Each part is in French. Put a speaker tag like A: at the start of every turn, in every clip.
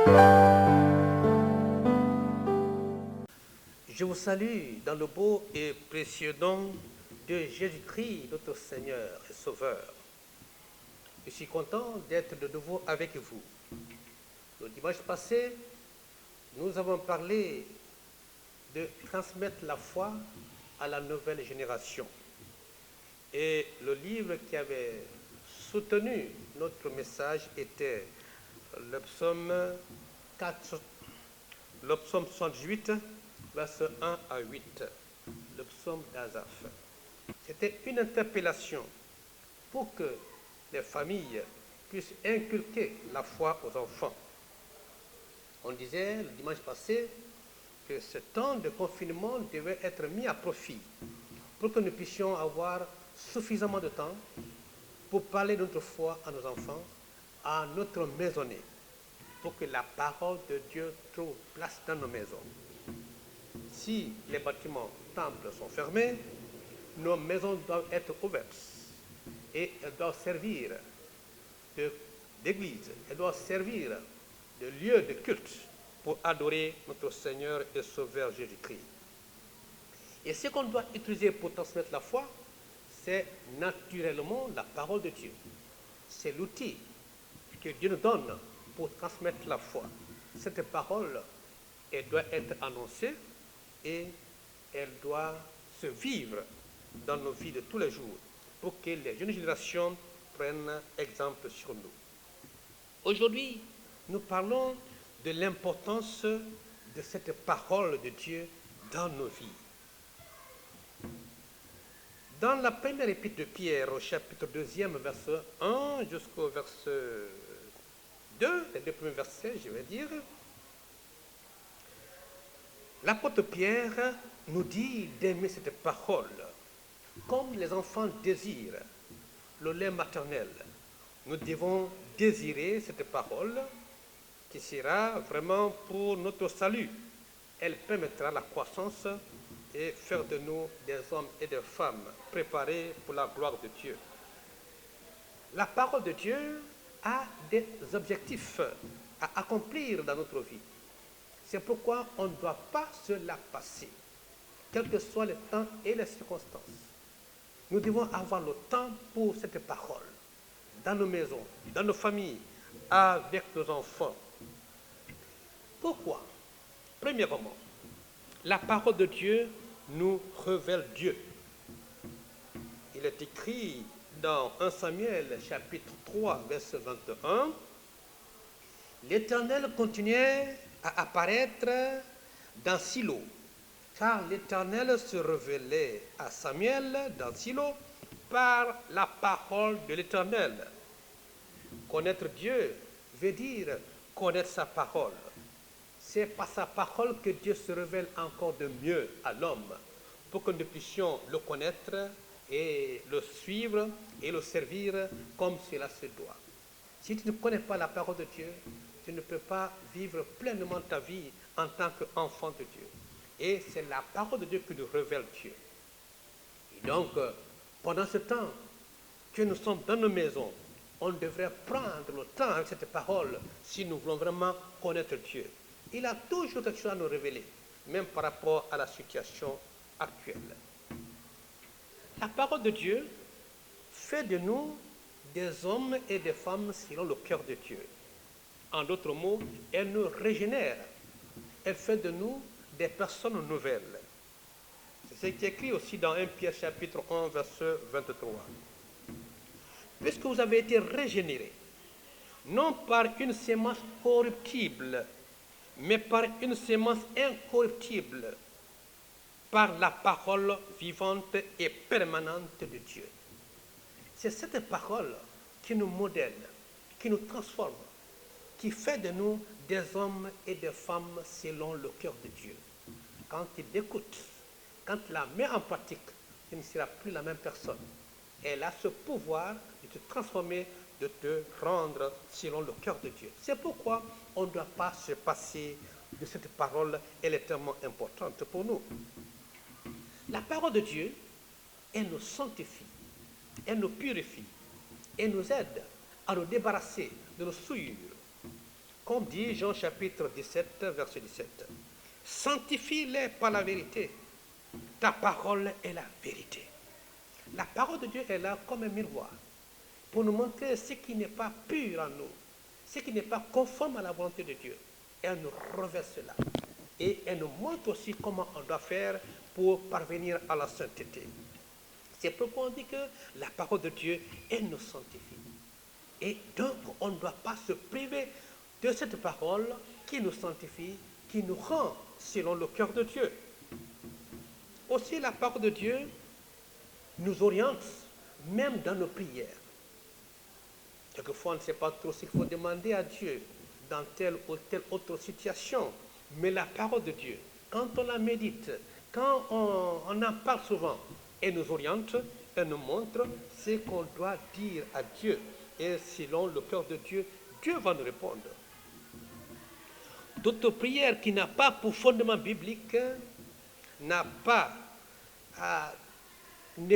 A: Je vous salue dans le beau et précieux nom de Jésus-Christ, notre Seigneur et Sauveur. Je suis content d'être de nouveau avec vous. Le dimanche passé, nous avons parlé de transmettre la foi à la nouvelle génération. Et le livre qui avait soutenu notre message était le psaume 68, versets 1 à 8, le psaume d'Asaph. C'était une interpellation pour que les familles puissent inculquer la foi aux enfants. On disait le dimanche passé que ce temps de confinement devait être mis à profit pour que nous puissions avoir suffisamment de temps pour parler de notre foi à nos enfants, à notre maisonnée, pour que la parole de Dieu trouve place dans nos maisons. Si les bâtiments temples sont fermés, nos maisons doivent être ouvertes et elles doivent servir d'église, elles doivent servir de lieu de culte pour adorer notre Seigneur et Sauveur Jésus-Christ. Et ce qu'on doit utiliser pour transmettre la foi, c'est naturellement la parole de Dieu. C'est l'outil que Dieu nous donne pour transmettre la foi. Cette parole, elle doit être annoncée et elle doit se vivre dans nos vies de tous les jours pour que les jeunes générations prennent exemple sur nous. Aujourd'hui, nous parlons de l'importance de cette parole de Dieu dans nos vies. Dans la première épître de Pierre, au chapitre 2, verset 1 jusqu'au verset 2, les deux premiers versets, je vais dire, l'apôtre Pierre nous dit d'aimer cette parole, comme les enfants désirent le lait maternel. Nous devons désirer cette parole qui sera vraiment pour notre salut. Elle permettra la croissance et faire de nous des hommes et des femmes préparés pour la gloire de Dieu. La parole de Dieu a des objectifs à accomplir dans notre vie. C'est pourquoi on ne doit pas se la passer, quels que soient les temps et les circonstances. Nous devons avoir le temps pour cette parole, dans nos maisons, dans nos familles, avec nos enfants. Pourquoi? Premièrement, la parole de Dieu nous révèle Dieu. Il est écrit dans 1 Samuel chapitre 3 verset 21, l'Éternel continuait à apparaître dans Silo, car l'Éternel se révélait à Samuel dans Silo par la parole de l'Éternel. Connaître Dieu veut dire connaître sa parole. C'est par sa parole que Dieu se révèle encore de mieux à l'homme, pour que nous puissions le connaître et le suivre et le servir comme cela se doit. Si tu ne connais pas la parole de Dieu, tu ne peux pas vivre pleinement ta vie en tant qu'enfant de Dieu. Et c'est la parole de Dieu qui nous révèle Dieu. Et donc, pendant ce temps que nous sommes dans nos maisons, on devrait prendre le temps avec cette parole si nous voulons vraiment connaître Dieu. Il a toujours quelque chose à nous révéler, même par rapport à la situation actuelle. La parole de Dieu fait de nous des hommes et des femmes selon le cœur de Dieu. En d'autres mots, elle nous régénère. Elle fait de nous des personnes nouvelles. C'est ce qui est écrit aussi dans 1 Pierre chapitre 1, verset 23. Puisque vous avez été régénérés, non par une sémence corruptible, mais par une sémence incorruptible, par la parole vivante et permanente de Dieu. C'est cette parole qui nous modèle, qui nous transforme, qui fait de nous des hommes et des femmes selon le cœur de Dieu. Quand tu l'écoutes, quand tu la mets en pratique, tu ne seras plus la même personne. Elle a ce pouvoir de te transformer, de te rendre selon le cœur de Dieu. C'est pourquoi on ne doit pas se passer de cette parole. Elle est tellement importante pour nous. La parole de Dieu, elle nous sanctifie, elle nous purifie, elle nous aide à nous débarrasser de nos souillures. Comme dit Jean chapitre 17, verset 17. Sanctifie-les par la vérité. Ta parole est la vérité. La parole de Dieu est là comme un miroir pour nous montrer ce qui n'est pas pur en nous, ce qui n'est pas conforme à la volonté de Dieu. Elle nous revêt cela. Et elle nous montre aussi comment on doit faire pour parvenir à la sainteté. C'est pourquoi on dit que la parole de Dieu, elle nous sanctifie. Et donc, on ne doit pas se priver de cette parole qui nous sanctifie, qui nous rend selon le cœur de Dieu. Aussi, la parole de Dieu nous oriente, même dans nos prières. Quelquefois, on ne sait pas trop ce qu'il faut demander à Dieu dans telle ou telle autre situation. Mais la parole de Dieu, quand on la médite, quand on en parle souvent, elle nous oriente, elle nous montre ce qu'on doit dire à Dieu. Et selon le cœur de Dieu, Dieu va nous répondre. D'autres prières qui n'ont pas pour fondement biblique ne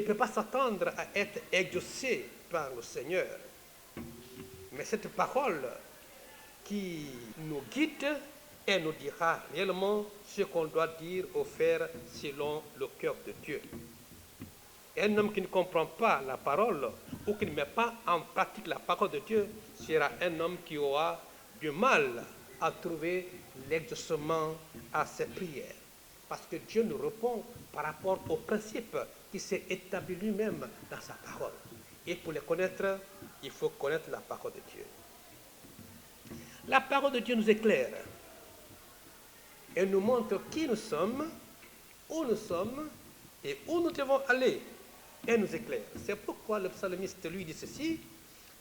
A: peut pas s'attendre à être exaucée par le Seigneur. Mais cette parole qui nous guide, elle nous dira réellement ce qu'on doit dire ou faire selon le cœur de Dieu. Un homme qui ne comprend pas la parole ou qui ne met pas en pratique la parole de Dieu sera un homme qui aura du mal à trouver l'exaucement à ses prières. Parce que Dieu nous répond par rapport au principe qui s'est établi lui-même dans sa parole. Et pour les connaître, il faut connaître la parole de Dieu. La parole de Dieu nous éclaire. Elle nous montre qui nous sommes et où nous devons aller. Elle nous éclaire. C'est pourquoi le psalmiste lui dit ceci,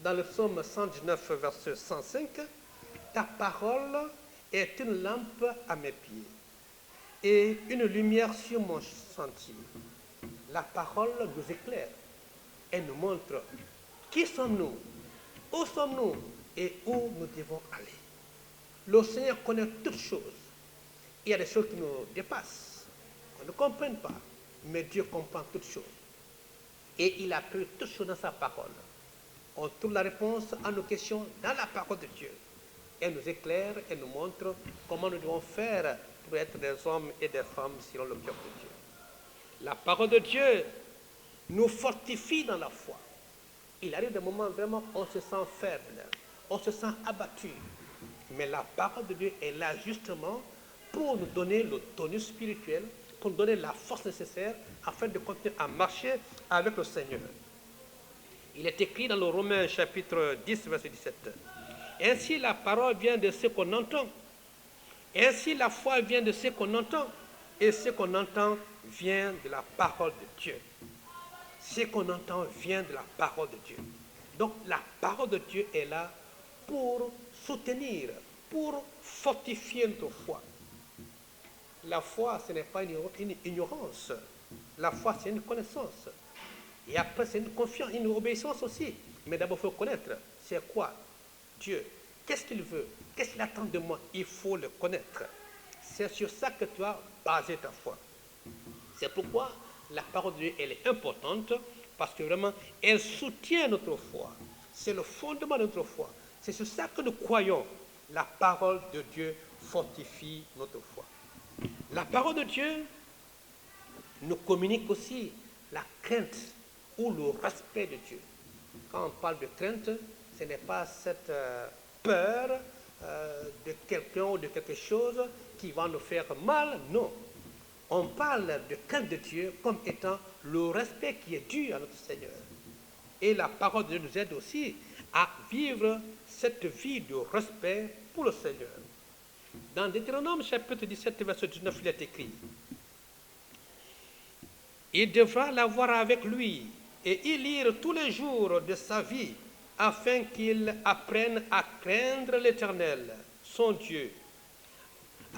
A: dans le psaume 119, verset 105, « Ta parole est une lampe à mes pieds et une lumière sur mon sentier. » La parole nous éclaire. Elle nous montre qui sommes-nous, où sommes-nous et où nous devons aller. Le Seigneur connaît toutes choses. Il y a des choses qui nous dépassent, qu'on ne comprenne pas, mais Dieu comprend toutes choses. Et il a pris toutes choses dans sa parole. On trouve la réponse à nos questions dans la parole de Dieu. Elle nous éclaire, elle nous montre comment nous devons faire pour être des hommes et des femmes selon le cœur de Dieu. La parole de Dieu nous fortifie dans la foi. Il arrive des moments vraiment où on se sent faible, on se sent abattu. Mais la parole de Dieu est là justement pour nous donner le tonus spirituel, pour nous donner la force nécessaire afin de continuer à marcher avec le Seigneur. Il est écrit dans le Romains chapitre 10, verset 17. Ainsi la parole vient de ce qu'on entend. Ainsi la foi vient de ce qu'on entend. Et ce qu'on entend vient de la parole de Dieu. Ce qu'on entend vient de la parole de Dieu. Donc la parole de Dieu est là pour soutenir, pour fortifier notre foi. La foi, ce n'est pas une ignorance. La foi, c'est une connaissance. Et après, c'est une confiance, une obéissance aussi. Mais d'abord, il faut connaître. C'est quoi Dieu? Qu'est-ce qu'il veut? Qu'est-ce qu'il attend de moi? Il faut le connaître. C'est sur ça que tu as basé ta foi. C'est pourquoi la parole de Dieu, elle est importante, parce que vraiment, elle soutient notre foi. C'est le fondement de notre foi. C'est sur ça que nous croyons. La parole de Dieu fortifie notre foi. La parole de Dieu nous communique aussi la crainte ou le respect de Dieu. Quand on parle de crainte, ce n'est pas cette peur de quelqu'un ou de quelque chose qui va nous faire mal, non. On parle de crainte de Dieu comme étant le respect qui est dû à notre Seigneur. Et la parole de Dieu nous aide aussi à vivre cette vie de respect pour le Seigneur. Dans Deutéronome chapitre 17, verset 19, il est écrit: il devra l'avoir avec lui et y lire tous les jours de sa vie, afin qu'il apprenne à craindre l'Éternel, son Dieu,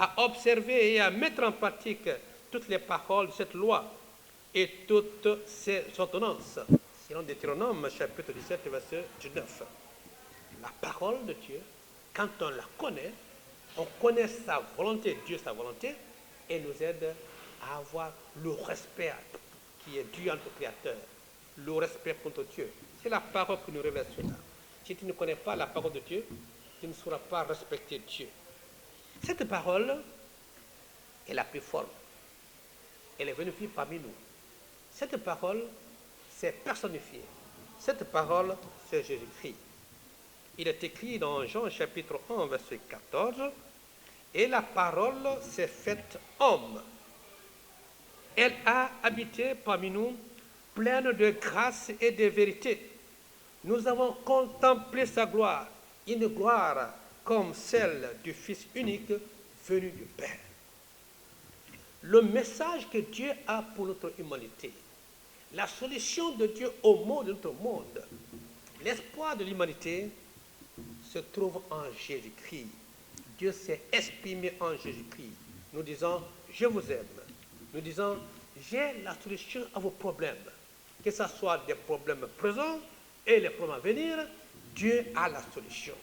A: à observer et à mettre en pratique toutes les paroles de cette loi et toutes ses ordonnances. Selon Deutéronome chapitre 17, verset 19. La parole de Dieu, quand on la connaît, on connaît sa volonté, Dieu sa volonté, et nous aide à avoir le respect qui est dû à notre Créateur, le respect contre Dieu. C'est la parole qui nous révèle cela. Si tu ne connais pas la parole de Dieu, tu ne sauras pas respecter Dieu. Cette parole est la plus forte. Elle est venue vivre parmi nous. Cette parole s'est personnifiée. Cette parole, c'est Jésus-Christ. Il est écrit dans Jean chapitre 1, verset 14, « Et la parole s'est faite homme. Elle a habité parmi nous, pleine de grâce et de vérité. Nous avons contemplé sa gloire, une gloire comme celle du Fils unique venu du Père. » Le message que Dieu a pour notre humanité, la solution de Dieu au maux de notre monde, l'espoir de l'humanité se trouve en Jésus-Christ. Dieu s'est exprimé en Jésus-Christ, nous disant « Je vous aime », nous disant « J'ai la solution à vos problèmes », que ce soit des problèmes présents et les problèmes à venir, Dieu a la solution.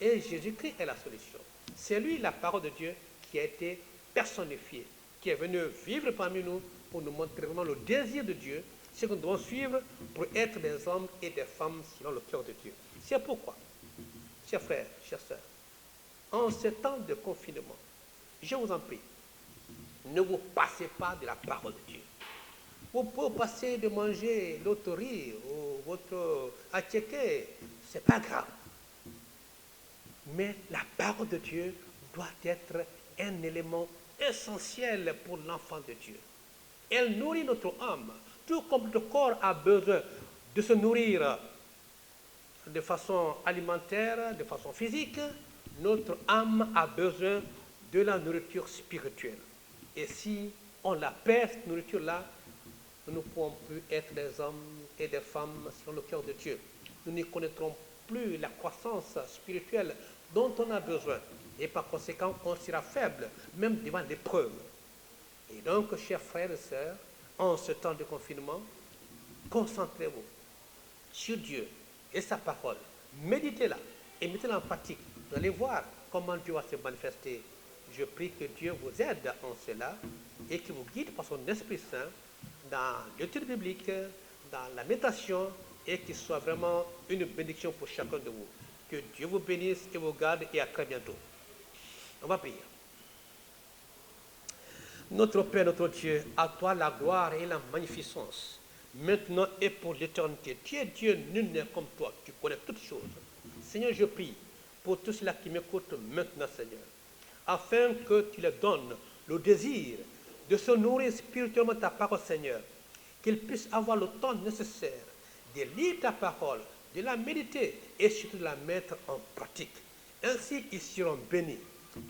A: Et Jésus-Christ est la solution. C'est lui, la parole de Dieu, qui a été personnifiée, qui est venu vivre parmi nous pour nous montrer vraiment le désir de Dieu, ce que nous devons suivre pour être des hommes et des femmes selon le cœur de Dieu. C'est pourquoi, chers frères, chères sœurs, en ce temps de confinement, je vous en prie, ne vous passez pas de la parole de Dieu. Vous pouvez passer de manger l'autre riz ou votre attiéké, ce n'est pas grave. Mais la parole de Dieu doit être un élément essentiel pour l'enfant de Dieu. Elle nourrit notre âme, tout comme notre corps a besoin de se nourrir de façon alimentaire, de façon physique, notre âme a besoin de la nourriture spirituelle. Et si on la perd, cette nourriture-là, nous ne pourrons plus être des hommes et des femmes selon le cœur de Dieu. Nous ne connaîtrons plus la croissance spirituelle dont on a besoin. Et par conséquent, on sera faible, même devant l'épreuve. Et donc, chers frères et sœurs, en ce temps de confinement, concentrez-vous sur Dieu et sa parole. Méditez-la et mettez-la en pratique. Vous allez voir comment Dieu va se manifester. Je prie que Dieu vous aide en cela et qu'il vous guide par son Esprit Saint dans l'étude biblique, dans la méditation, et qu'il soit vraiment une bénédiction pour chacun de vous. Que Dieu vous bénisse et vous garde, et à très bientôt. On va prier. Notre Père, notre Dieu, à toi la gloire et la magnificence, maintenant et pour l'éternité. Tu es Dieu, nul n'est comme toi, tu connais toutes choses. Seigneur, je prie pour tous ceux qui m'écoutent maintenant, Seigneur, afin que tu leur donnes le désir de se nourrir spirituellement de ta parole, Seigneur, qu'ils puissent avoir le temps nécessaire de lire ta parole, de la méditer et surtout de la mettre en pratique. Ainsi, ils seront bénis.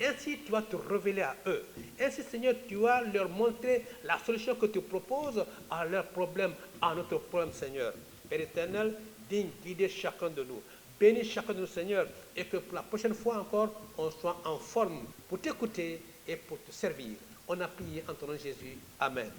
A: Ainsi, tu vas te révéler à eux. Ainsi, Seigneur, tu vas leur montrer la solution que tu proposes à leurs problèmes, à notre problème, Seigneur. Père éternel, digne guider chacun de nous. Bénis chacun de nous, Seigneur, et que pour la prochaine fois encore, on soit en forme pour t'écouter et pour te servir. On a prié en ton nom Jésus. Amen.